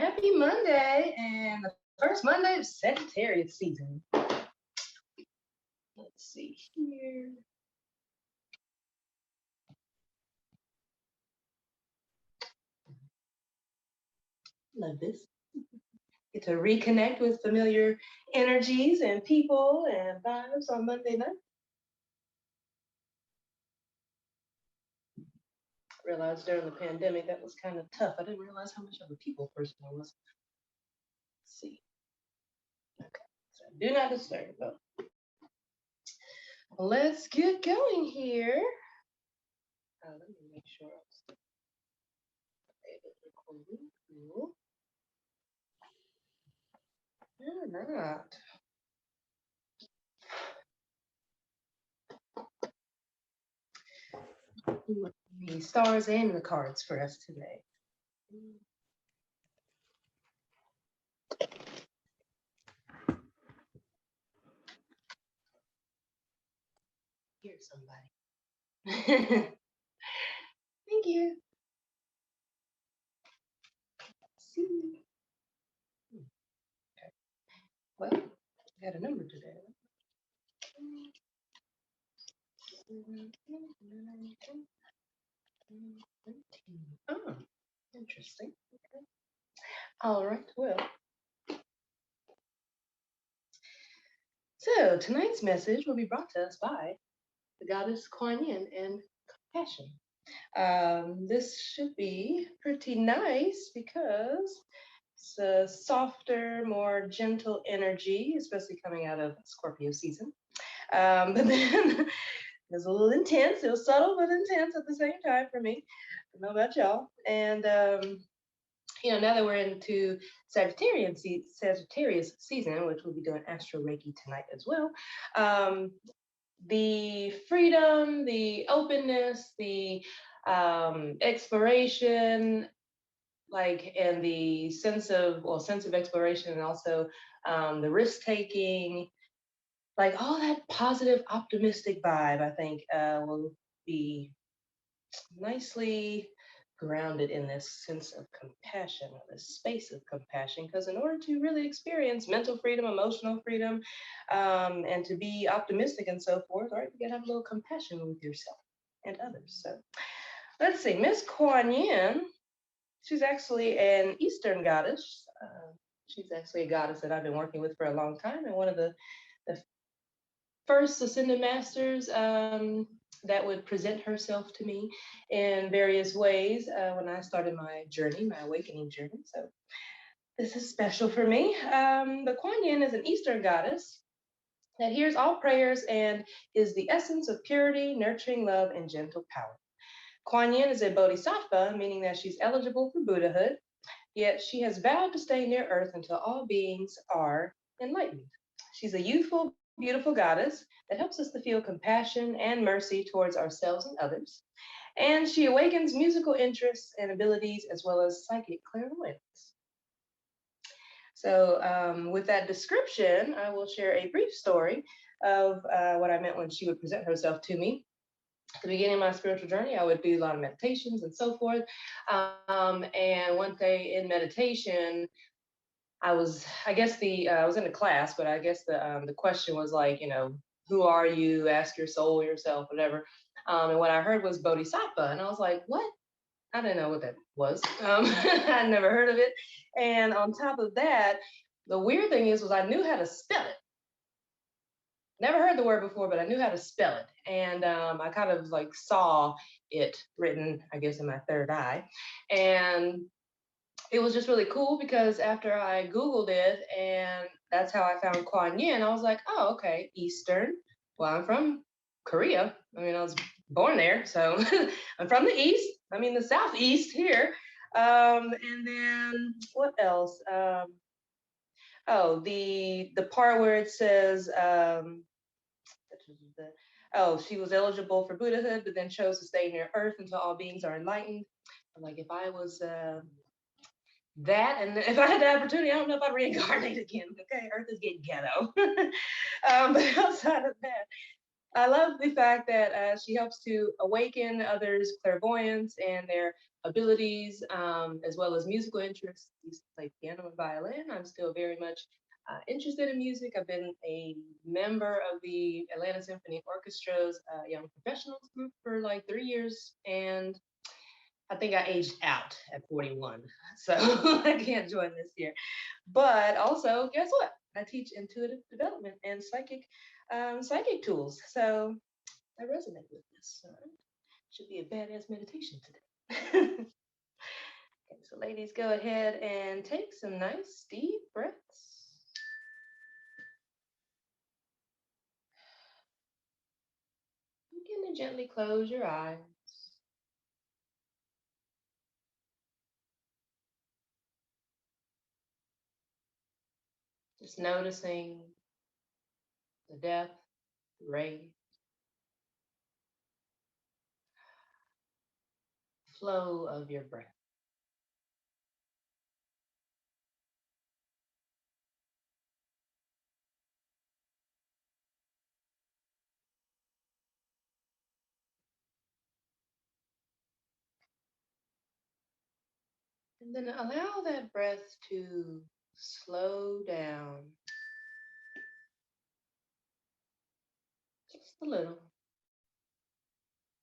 happy Monday, and the first Monday of Sagittarius season. Let's see here. Love this. Get to reconnect with familiar energies and people and vibes on Monday night. Realized during the pandemic that was kind of tough. I didn't realize how much of a people person I was. Let's see. Okay, so do not disturb. Though. Let's get going here. Let me make sure I'm recording. Cool. All right. The stars and the cards for us today. Here's somebody. Thank you. Let's see. Okay. Well, I got a number today. Oh, interesting. Okay. All right, well. So tonight's message will be brought to us by the Goddess Kuan Yin and compassion. This should be pretty nice because it's a softer, more gentle energy, especially coming out of Scorpio season. But then it was a little intense. It was subtle but intense at the same time for me. I don't know about y'all. And now that we're into Sagittarius season, which we'll be doing Astro Reiki tonight as well. The freedom, the openness, the exploration, and the sense of exploration, and also the risk taking, all that positive, optimistic vibe, I think will be nicely grounded in this sense of compassion, this space of compassion, because in order to really experience mental freedom, emotional freedom, and to be optimistic and so forth, right, you gotta have a little compassion with yourself and others. So let's see, Miss Kuan Yin, she's actually an Eastern goddess. She's actually a goddess that I've been working with for a long time, and one of the first ascended masters that would present herself to me in various ways when I started my journey, my awakening journey. So this is special for me. The Kuan Yin is an Eastern goddess that hears all prayers and is the essence of purity, nurturing love, and gentle power. Kuan Yin is a bodhisattva, meaning that she's eligible for Buddhahood, yet she has vowed to stay near Earth until all beings are enlightened. She's a youthful, beautiful goddess that helps us to feel compassion and mercy towards ourselves and others. And she awakens musical interests and abilities as well as psychic clairvoyance. So with that description, I will share a brief story of what I meant when she would present herself to me. At the beginning of my spiritual journey, I would do a lot of meditations and so forth. And one day in meditation, I was in a class, but I guess the question was who are you? Ask your soul, yourself, whatever. And what I heard was bodhisattva, and I was like, what? I didn't know what that was. I'd never heard of it. And on top of that, the weird thing was I knew how to spell it. Never heard the word before, but I knew how to spell it. And I kind of saw it written, I guess, in my third eye. And it was just really cool because after I Googled it, and that's how I found Kuan Yin, I was like, oh, okay, Eastern. Well, I'm from Korea. I was born there, so I'm from the East. The Southeast here. And then what else? The part where it says, she was eligible for Buddhahood, but then chose to stay near Earth until all beings are enlightened. I'm like, if I was that, and if I had the opportunity, I don't know if I'd reincarnate again. Okay, Earth is getting ghetto. But outside of that, I love the fact that she helps to awaken others' clairvoyance and their abilities, as well as musical interests. I used to play piano and violin. I'm still very much interested in music. I've been a member of the Atlanta Symphony Orchestra's Young Professionals group for like 3 years, and I think I aged out at 41, so I can't join this year. But also, guess what? I teach intuitive development and psychic tools. So I resonate with this. All right? Should be a badass meditation today. Okay, so ladies, go ahead and take some nice deep breaths. Begin to gently close your eyes. Just noticing the depth, the rate, flow of your breath. And then allow that breath to slow down just a little,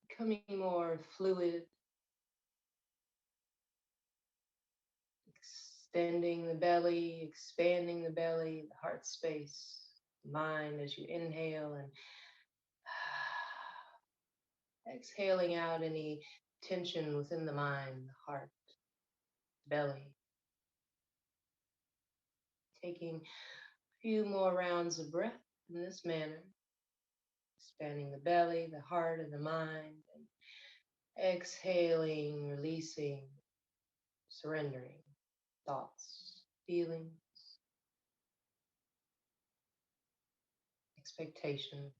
becoming more fluid, extending the belly, expanding the belly, the heart space, mind as you inhale and exhaling out any tension within the mind, the heart, belly. Taking a few more rounds of breath in this manner, expanding the belly, the heart, and the mind, and exhaling, releasing, surrendering thoughts, feelings, expectations.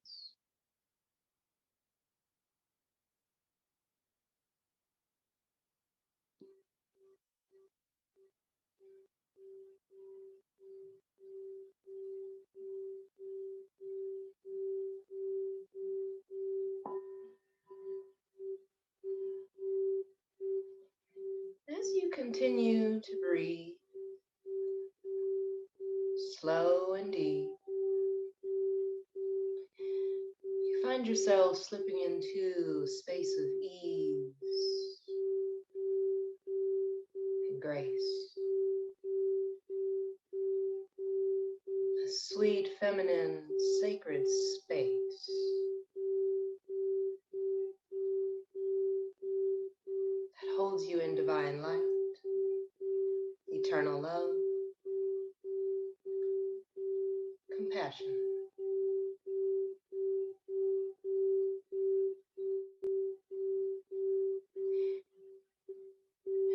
As you continue to breathe, slow and deep, you find yourself slipping into a space of ease and grace. A sweet, feminine, sacred space that holds you in divine light, eternal love, compassion.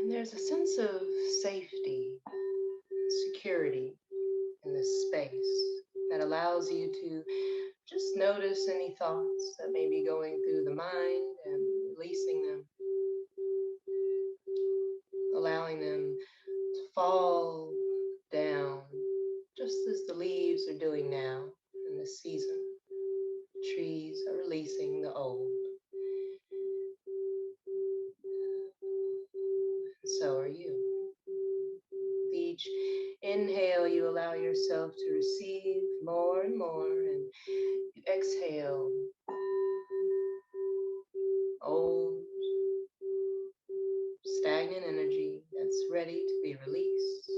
And there's a sense of safety, security in this space that allows you to just notice any thoughts that may be going through the mind and releasing them, allowing them to fall down just as the leaves are doing now in this season. The trees are releasing the old, and so are you. With each inhale, you allow yourself to receive more and more, and you exhale old, stagnant energy that's ready to be released.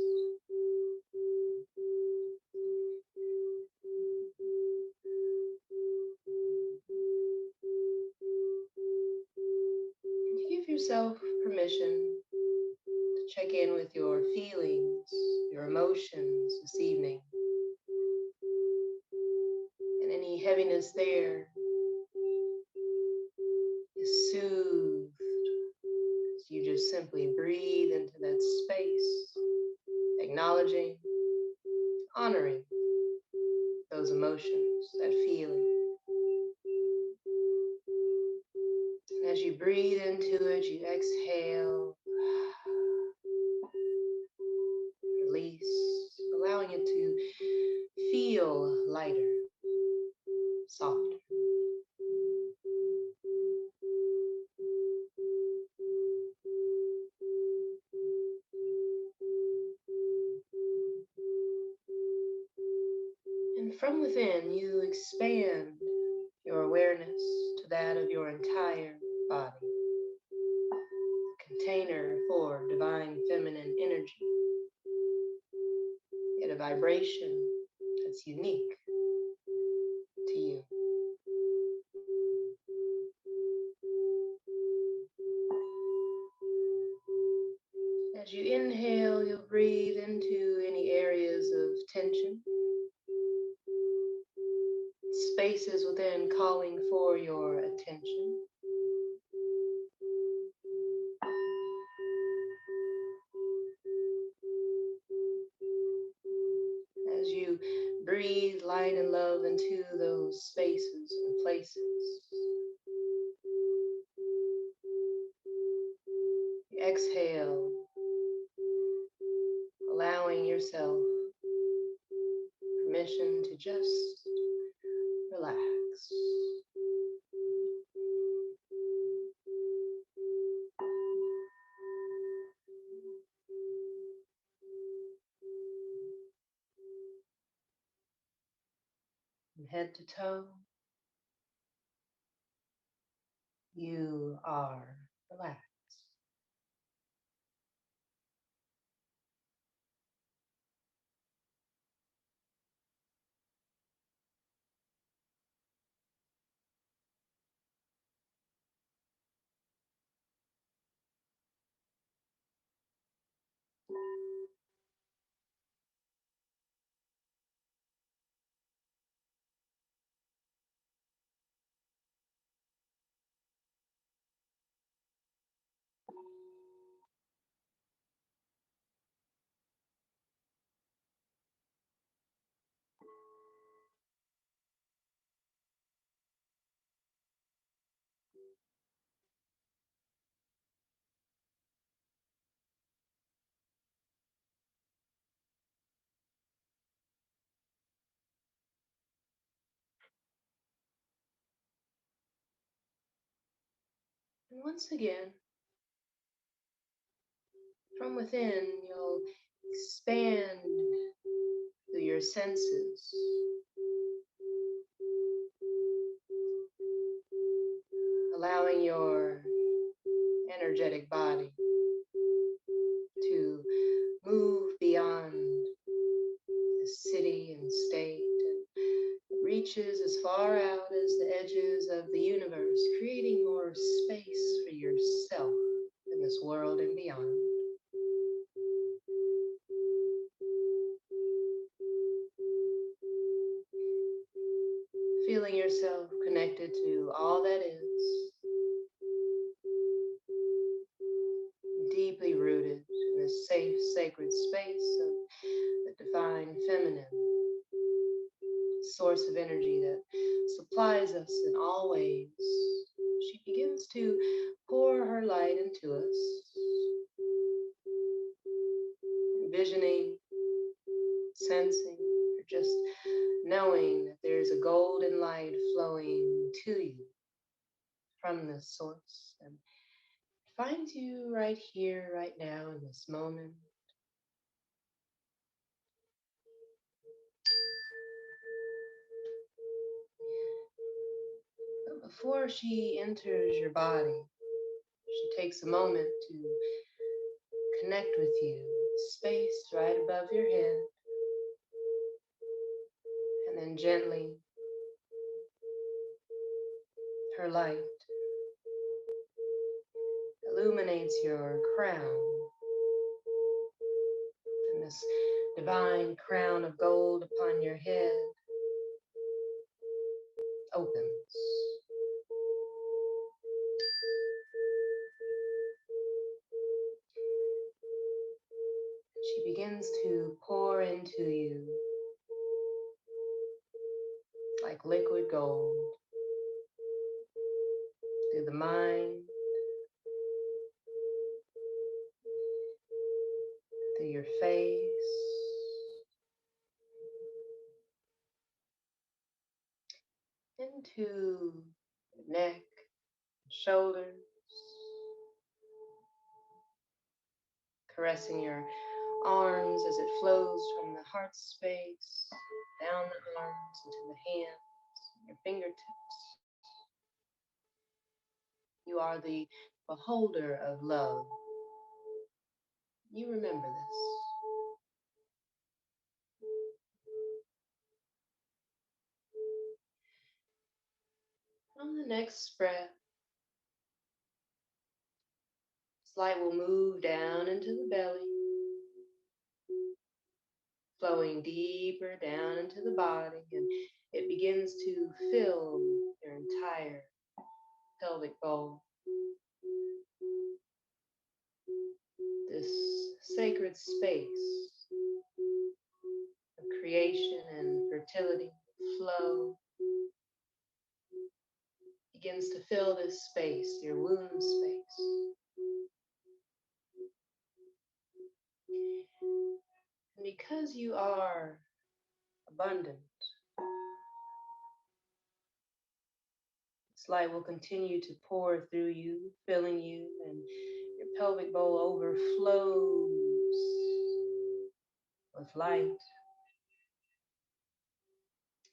And you give yourself permission to check in with your feelings, your emotions this evening. And any heaviness there is soothed as you just simply breathe into that space, acknowledging, honoring those emotions, that feeling. And as you breathe into it, you exhale, release, allowing it to feel lighter, softer. And from within, you expand your awareness to that of your entire body, container for divine feminine energy, yet a vibration that's unique to you. As you inhale, you'll breathe into any areas of tension, spaces within calling for your attention. As you breathe light and love into those spaces and places, you exhale, allowing yourself permission to just relax. From head to toe, you are relaxed. And once again, from within, you'll expand through your senses, allowing your energetic body to move beyond the city and state and reaches as far out as the edges of the universe, creating more space for yourself in this world and beyond. Feeling yourself connected to all that is, deeply rooted in this safe, sacred space of the divine feminine, source of energy that supplies us in all ways. She begins to pour her light into us, envisioning, sensing, or just knowing that there's a golden light flowing to you from this source and finds you right here, right now, in this moment. But before she enters your body, she takes a moment to connect with you, space right above your head, and then gently, her light illuminates your crown, and this divine crown of gold upon your head opens. She begins to pour into you like liquid gold through the mind, through your face, into your neck, shoulders, caressing your arms as it flows from the heart space down the arms into the hands, your fingertips. You are the beholder of love. You remember this. On the next breath, this light will move down into the belly, flowing deeper down into the body, and it begins to fill your entire pelvic bowl. This sacred space of creation and fertility, flow, begins to fill this space, your womb space. And because you are abundant, this light will continue to pour through you, filling you, and your pelvic bowl overflows with light,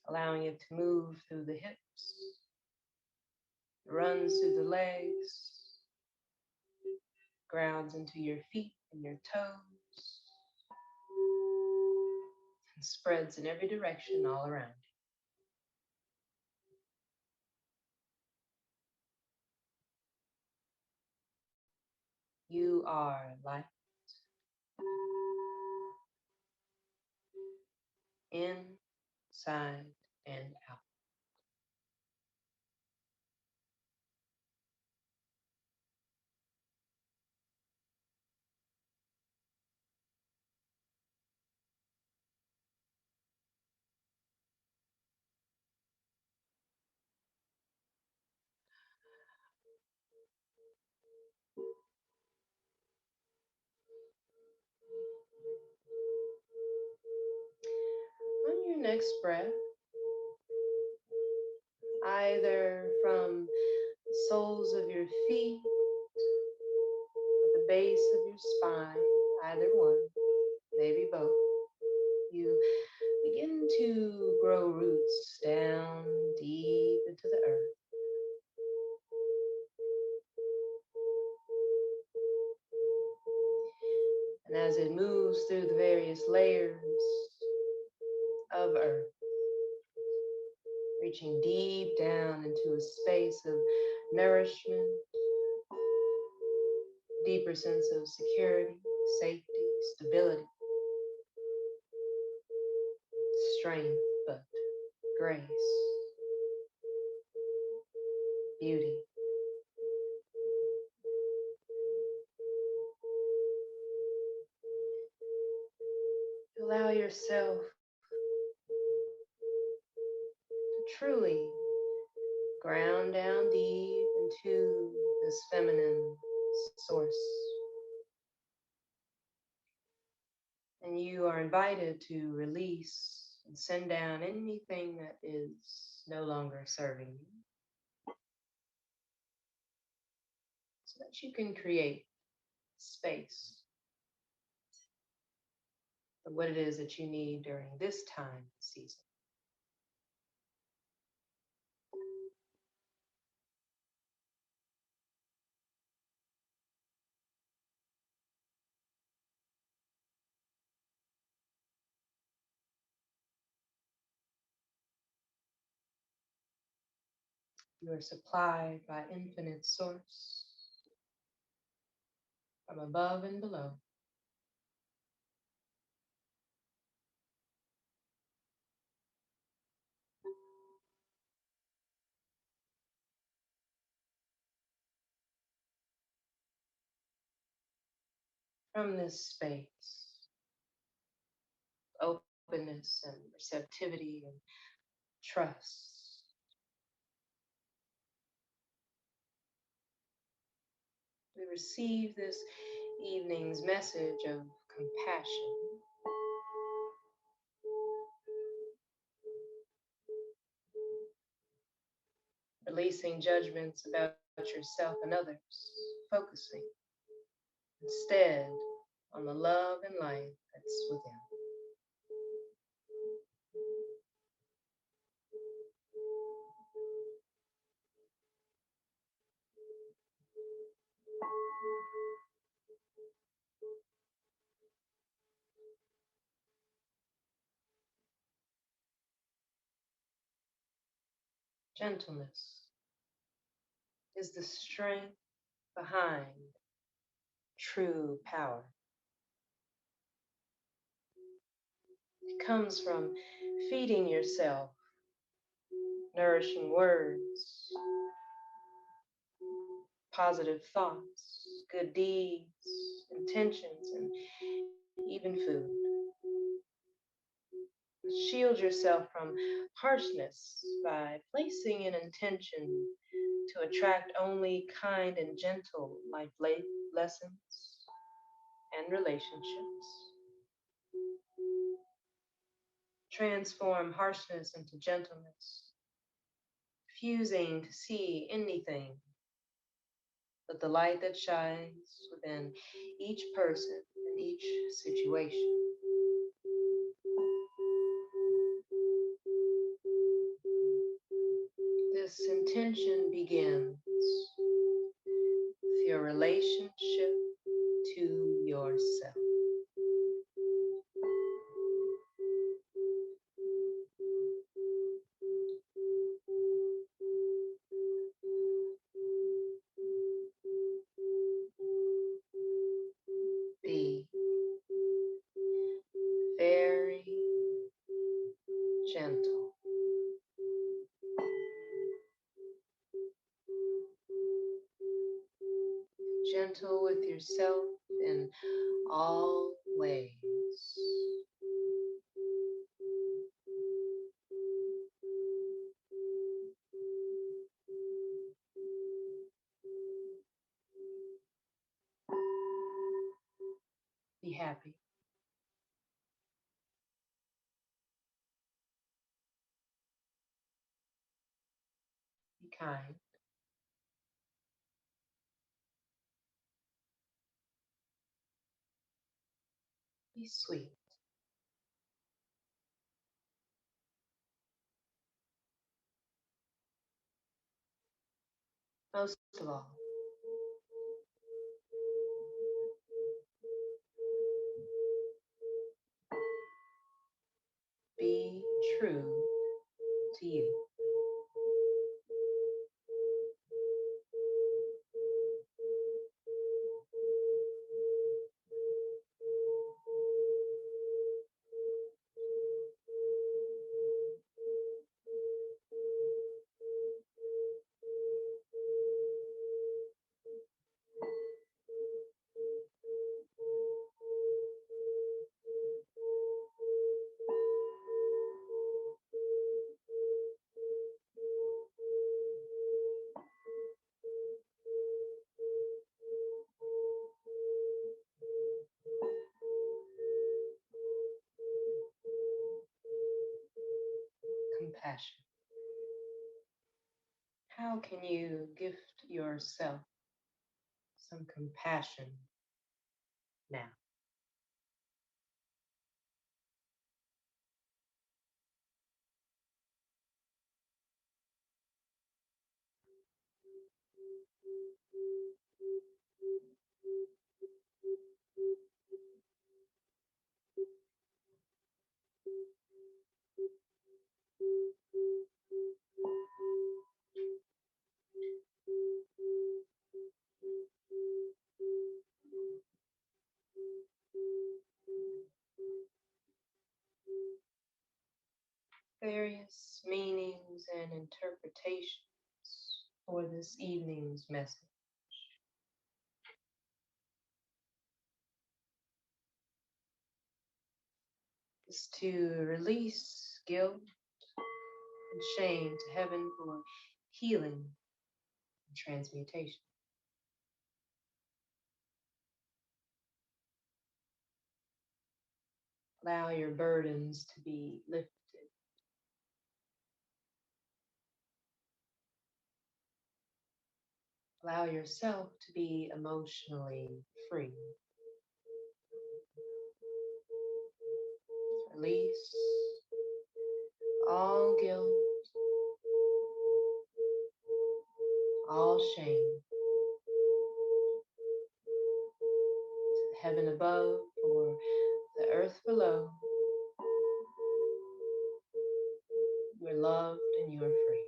allowing it to move through the hips, runs through the legs, grounds into your feet and your toes, and spreads in every direction all around you. You are light inside and out. On your next breath, either from the soles of your feet or the base of your spine, either one, maybe both, you begin to grow roots down deep into the earth. And as it moves through the various layers of earth, reaching deep down into a space of nourishment, deeper sense of security, safety, stability, strength, but grace, beauty. Allow yourself to truly ground down deep into this feminine source. And you are invited to release and send down anything that is no longer serving you so that you can create space for what it is that you need during this time season. You are supplied by infinite source from above and below. From this space, openness and receptivity and trust, we receive this evening's message of compassion, releasing judgments about yourself and others, focusing instead on the love and light that's within. Gentleness is the strength behind true power. It comes from feeding yourself nourishing words, positive thoughts, good deeds, intentions, and even food. Shield yourself from harshness by placing an intention to attract only kind and gentle life lessons and relationships. Transform harshness into gentleness, refusing to see anything but the light that shines within each person and each situation. This intention begins with your relationship to yourself. Be very gentle. Gentle with yourself in all ways. Be happy. Be kind. Be sweet. Most of all, be true to you. Compassion. How can you gift yourself some compassion now? Various meanings and interpretations for this evening's message is to release guilt and shame to heaven for healing and transmutation. Allow your burdens to be lifted. Allow yourself to be emotionally free. Release all guilt, all shame. To heaven above or the earth below. You're loved and you are free.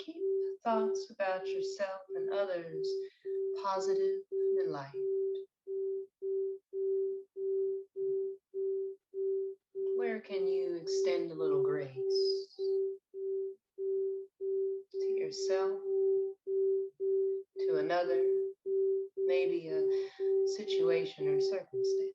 Keep thoughts about yourself and others positive and light. Where can you extend a little grace to yourself, to another, maybe a situation or circumstance?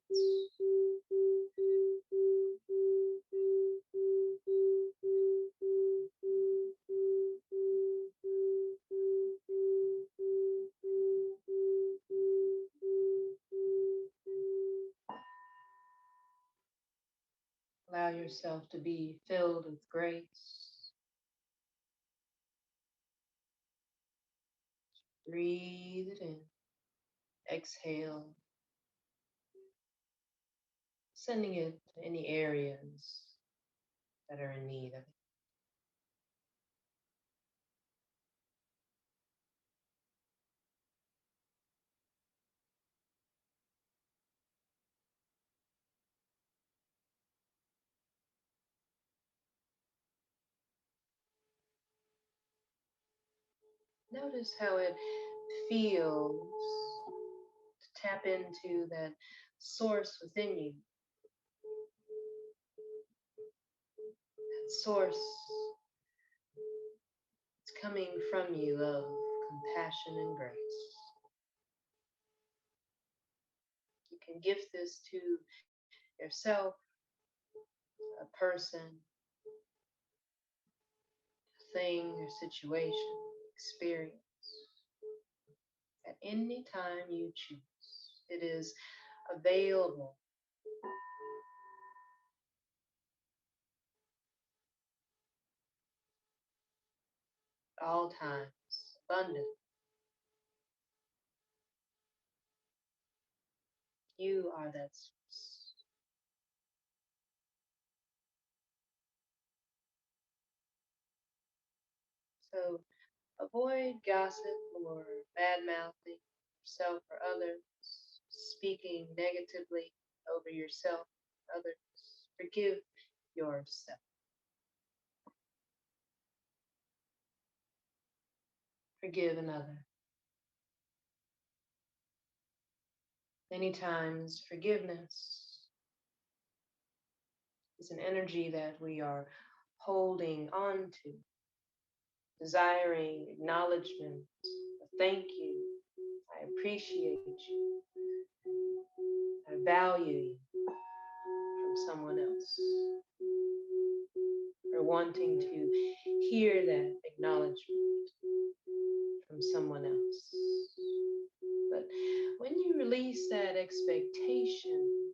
Allow yourself to be filled with grace. Breathe it in. Exhale, sending it to any areas that are in need of it. Notice how it feels to tap into that source within you. That source is coming from you of compassion and grace. You can gift this to yourself, a person, a thing, or situation, experience at any time you choose. It is available at all times, abundant. You are that source. So avoid gossip or bad mouthing yourself or others, speaking negatively over yourself, others. Forgive yourself. Forgive another. Many times, forgiveness is an energy that we are holding on to, desiring acknowledgement, a thank you. I appreciate you. I value you from someone else. Or wanting to hear that acknowledgement from someone else. But when you release that expectation,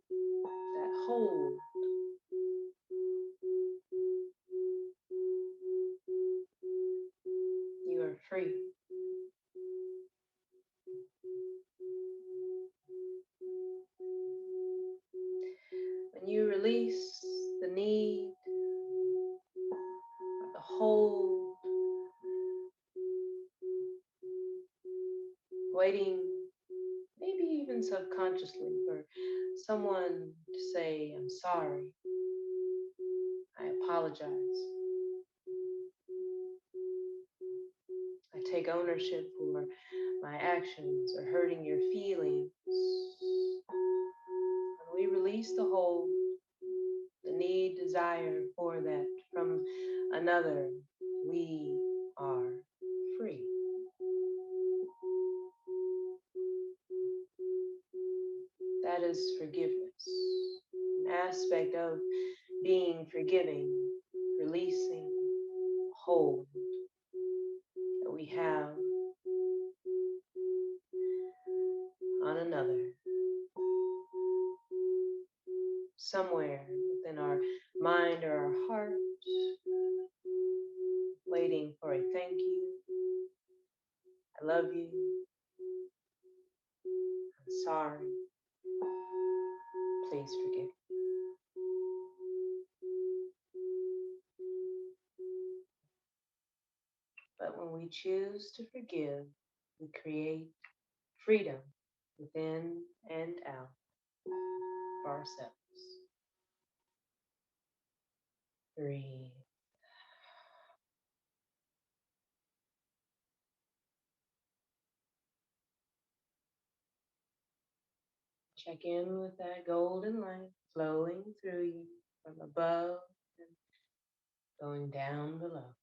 that hold, you are free. When you release the need, the hold, waiting, maybe even subconsciously, for someone to say, I'm sorry, I apologize, I take ownership for my actions or hurting your feelings. When we release the hold, the need, desire for that from another, we are free. That is forgiveness, an aspect of being forgiving, releasing hold that we have on another, somewhere within our mind or our heart, waiting for a thank you, I love you, I'm sorry, please forgive. But when we choose to forgive, we create freedom within and out for ourselves. Breathe. Check in with that golden light flowing through you from above and going down below.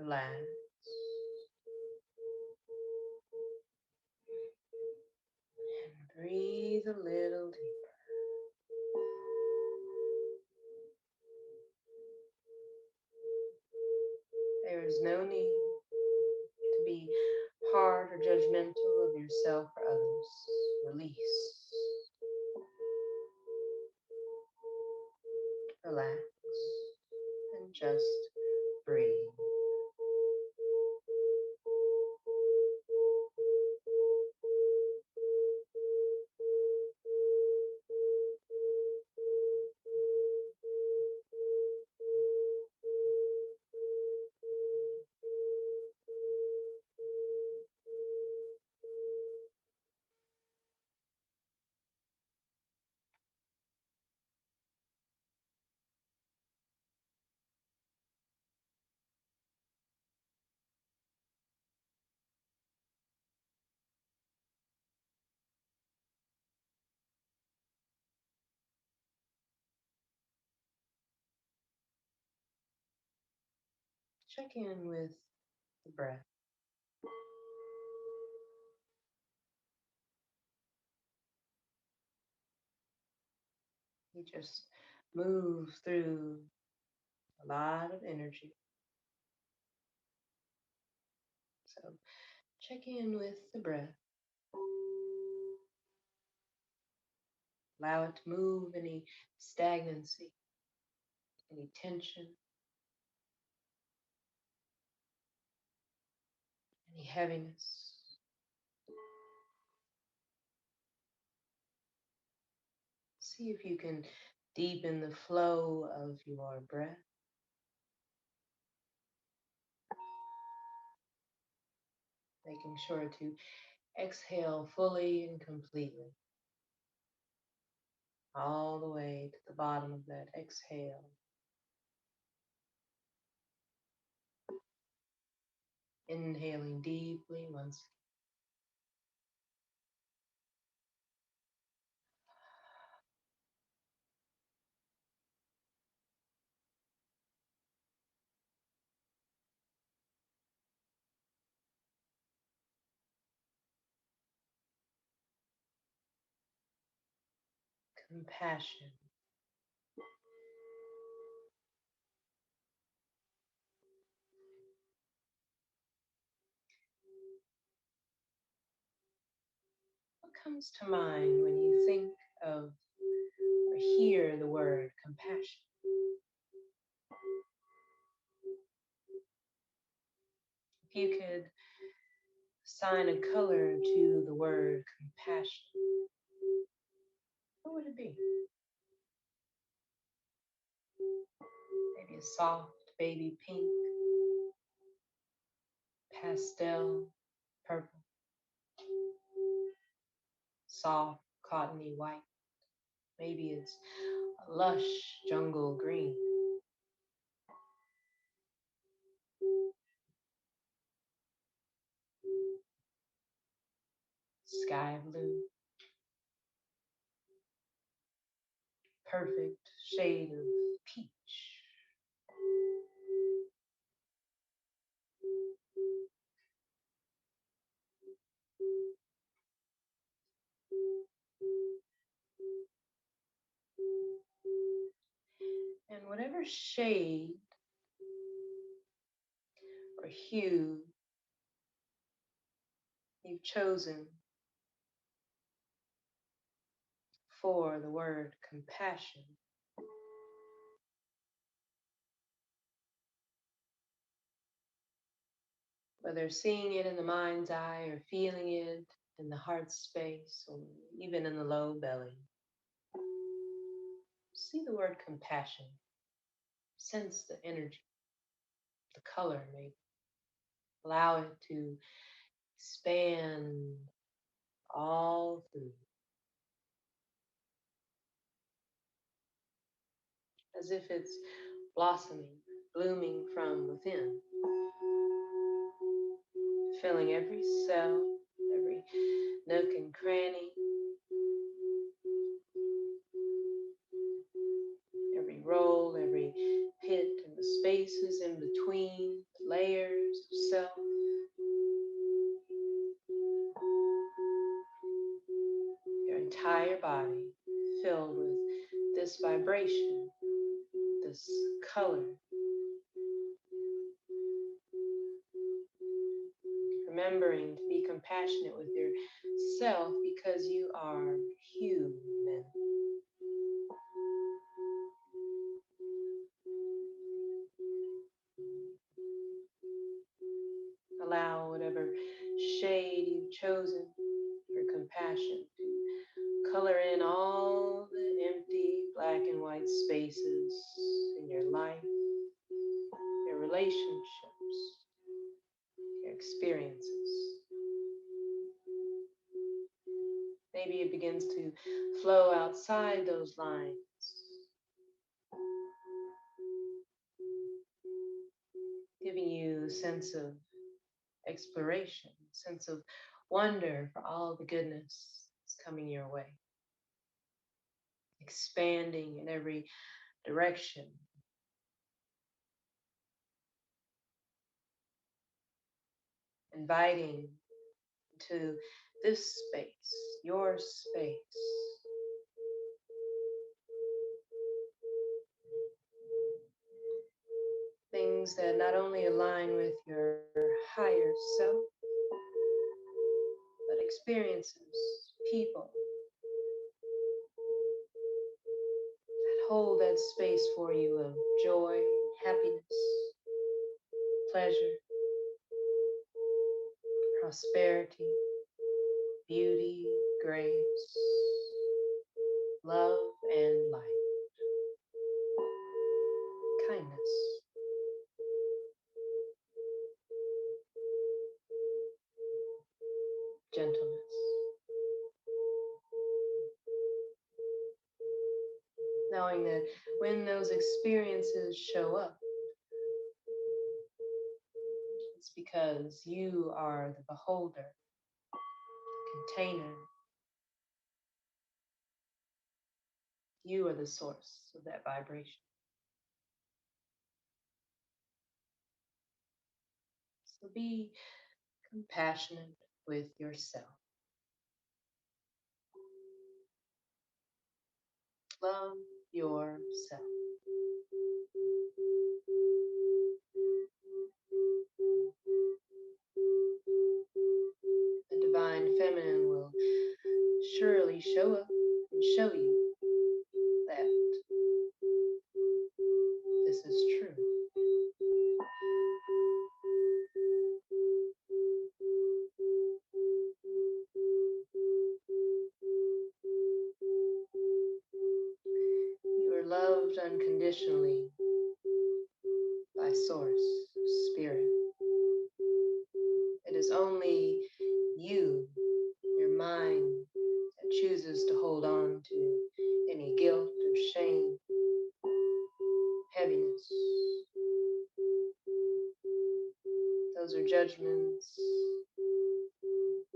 Relax. And breathe a little deeper. There is no need to be hard or judgmental of yourself or others. Release. Relax. And just breathe. Check in with the breath. You just move through a lot of energy. So check in with the breath. Allow it to move any stagnancy, any tension, any heaviness. See if you can deepen the flow of your breath. Making sure to exhale fully and completely, all the way to the bottom of that exhale. Inhaling deeply once. Compassion. What comes to mind when you think of or hear the word compassion? If you could assign a color to the word compassion, what would it be? Maybe a soft baby pink, pastel purple, soft cottony white. Maybe it's a lush jungle green, sky blue, perfect shade of peach. And whatever shade or hue you've chosen for the word compassion, whether seeing it in the mind's eye or feeling it in the heart space or even in the low belly. See the word compassion. Sense the energy, the color, maybe. Allow it to expand all through, as if it's blossoming, blooming from within, filling every cell, every nook and cranny, every roll, every pit, and the spaces in between, the layers of self. Your entire body filled with this vibration, this color. Remembering to be compassionate with yourself because you are human. Allow whatever shade you've chosen for compassion to color in all the empty black and white spaces in your life, your relationships, your experiences. Maybe it begins to flow outside those lines, giving you a sense of exploration, sense of wonder for all the goodness that's coming your way, expanding in every direction, inviting to this space, your space, things that not only align with your higher self, but experiences, people that hold that space for you of joy, happiness, pleasure, prosperity, beauty, grace, love, and light, kindness. Gentleness. Knowing that when those experiences show up, it's because you are the beholder, the container. You are the source of that vibration. So be compassionate with yourself. Love yourself. The divine feminine will surely show up and show you that this is true. You are loved unconditionally by Source, Spirit. It is only you, your mind, that chooses to hold on to any guilt or shame, heaviness. Those are judgments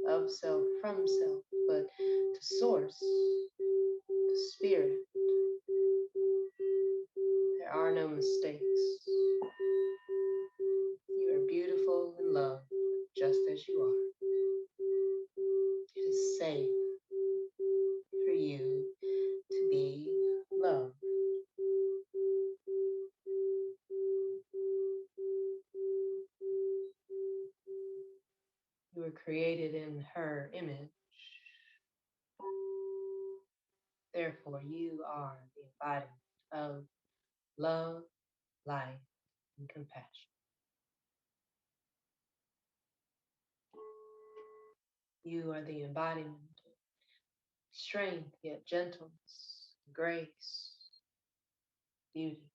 of self from self, but to Source, to Spirit, there are no mistakes. You are beautiful and loved just as you are. It is safe for you to be loved. You were created in her image. Therefore, you are the embodiment of love, life, and compassion. You are the embodiment of strength, yet gentleness, grace, beauty.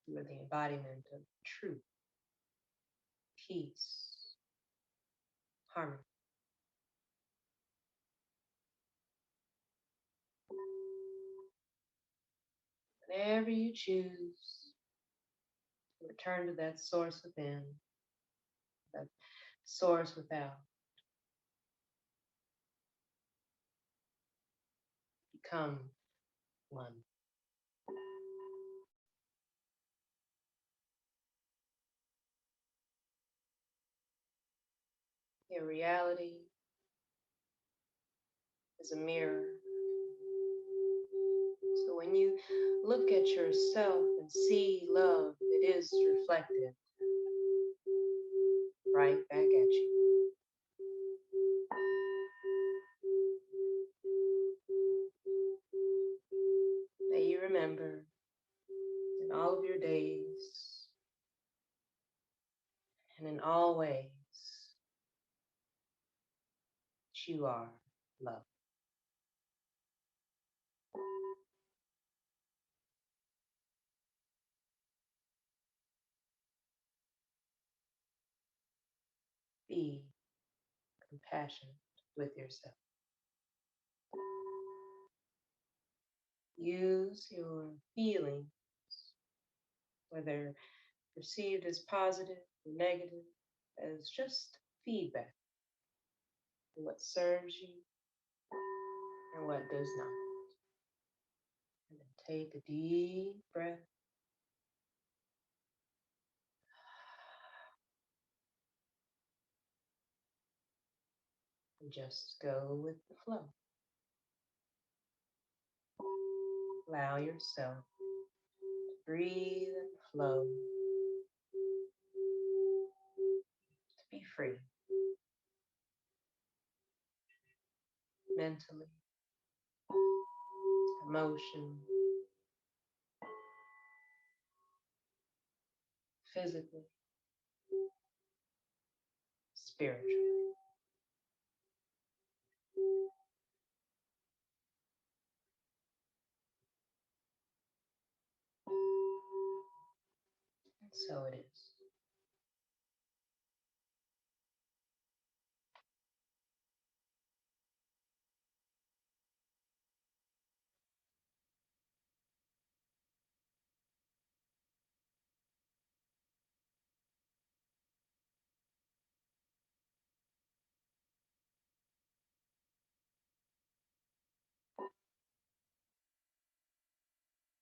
You are the embodiment of truth, peace, harmony. Whenever you choose to return to that source within, that source without, become one. Your reality is a mirror. So when you look at yourself and see love, it is reflected right back at you. May you remember in all of your days and in all ways that you are love. Be compassionate with yourself. Use your feelings, whether perceived as positive or negative, as just feedback for what serves you and what does not. And then take a deep breath and just go with the flow. Allow yourself to breathe and flow, to be free mentally, emotionally, physically, spiritually. And so it is.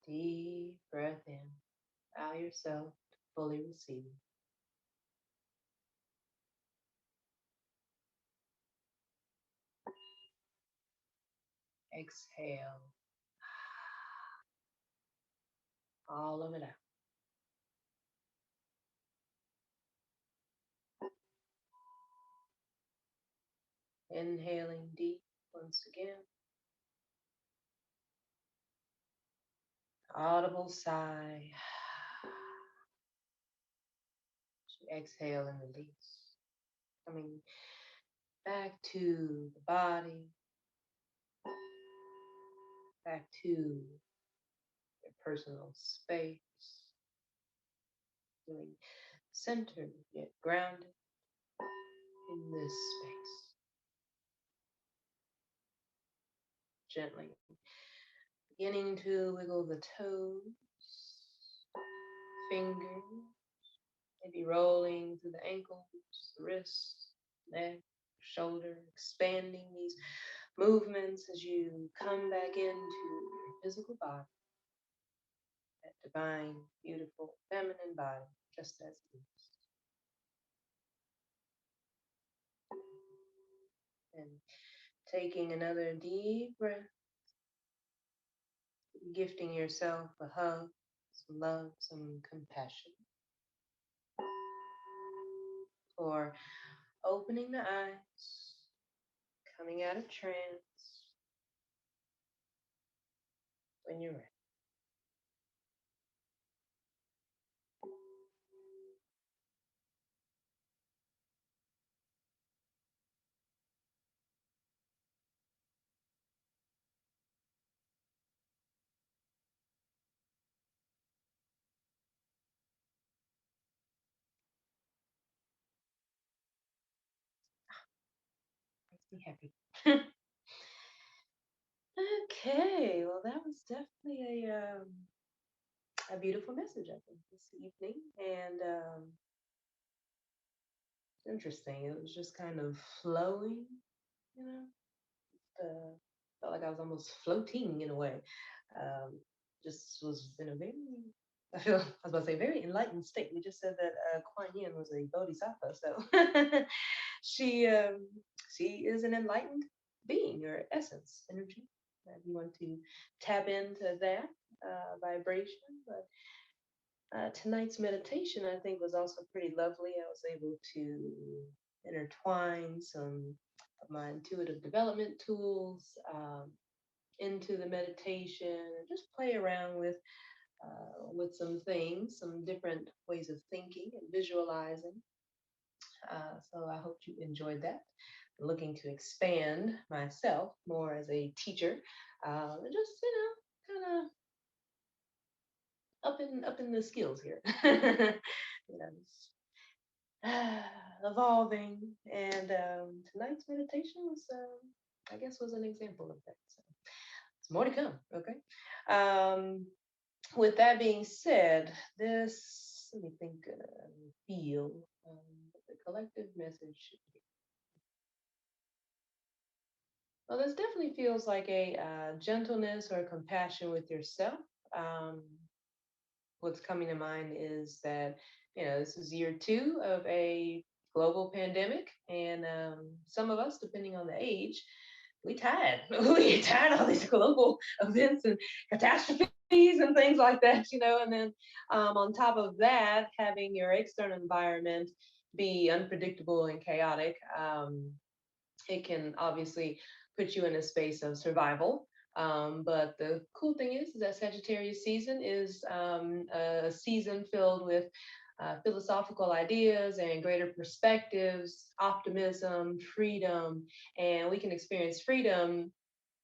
Deep breath in. Allow yourself to fully receive. Exhale all of it out. Inhaling deep once again. Audible sigh. Exhale and release. Coming back to the body, back to your personal space. Feeling centered yet grounded in this space. Gently beginning to wiggle the toes, fingers, maybe rolling through the ankles, the wrists, neck, shoulder, expanding these movements as you come back into your physical body, that divine, beautiful, feminine body, just as it is. And taking another deep breath, gifting yourself a hug, some love, some compassion, or opening the eyes, coming out of trance when you're ready. Be happy. Okay, well, that was definitely a beautiful message, I think, this evening, and interesting. It was just kind of flowing, you know. Felt like I was almost floating in a way. Um, just was in a very, I feel, I was about to say, very enlightened state. We just said that Kuan Yin was a bodhisattva, so she um, she is an enlightened being or essence, energy. If you want to tap into that vibration, but tonight's meditation, I think, was also pretty lovely. I was able to intertwine some of my intuitive development tools into the meditation and just play around with some things, some different ways of thinking and visualizing. So I hope you enjoyed that. I'm looking to expand myself more as a teacher, and just kind of up in the skills here. you know, evolving. And tonight's meditation was, I guess, was an example of that. So it's more to come. Okay. Um, with that being said, this, let me think, feel what the collective message should be. Well, this definitely feels like a gentleness or compassion with yourself. Um, what's coming to mind is that this is year two of a global pandemic, and some of us, depending on the age, we tired. We tired of all these global events and catastrophes and things like that, and then on top of that, having your external environment be unpredictable and chaotic, it can obviously put you in a space of survival. But the cool thing is that Sagittarius season is a season filled with philosophical ideas and greater perspectives, optimism, freedom, and we can experience freedom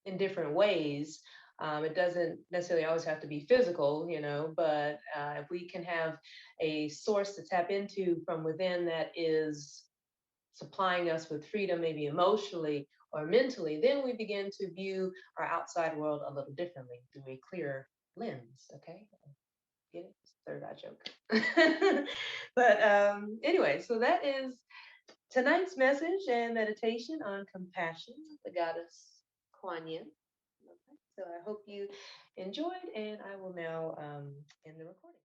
in different ways. It doesn't necessarily always have to be physical, but if we can have a source to tap into from within that is supplying us with freedom, maybe emotionally or mentally, then we begin to view our outside world a little differently through a clearer lens. Okay, get it? Third eye joke. But anyway, so that is tonight's message and meditation on compassion, the goddess Kuan Yin. Okay, so I hope you enjoyed, and I will now end the recording.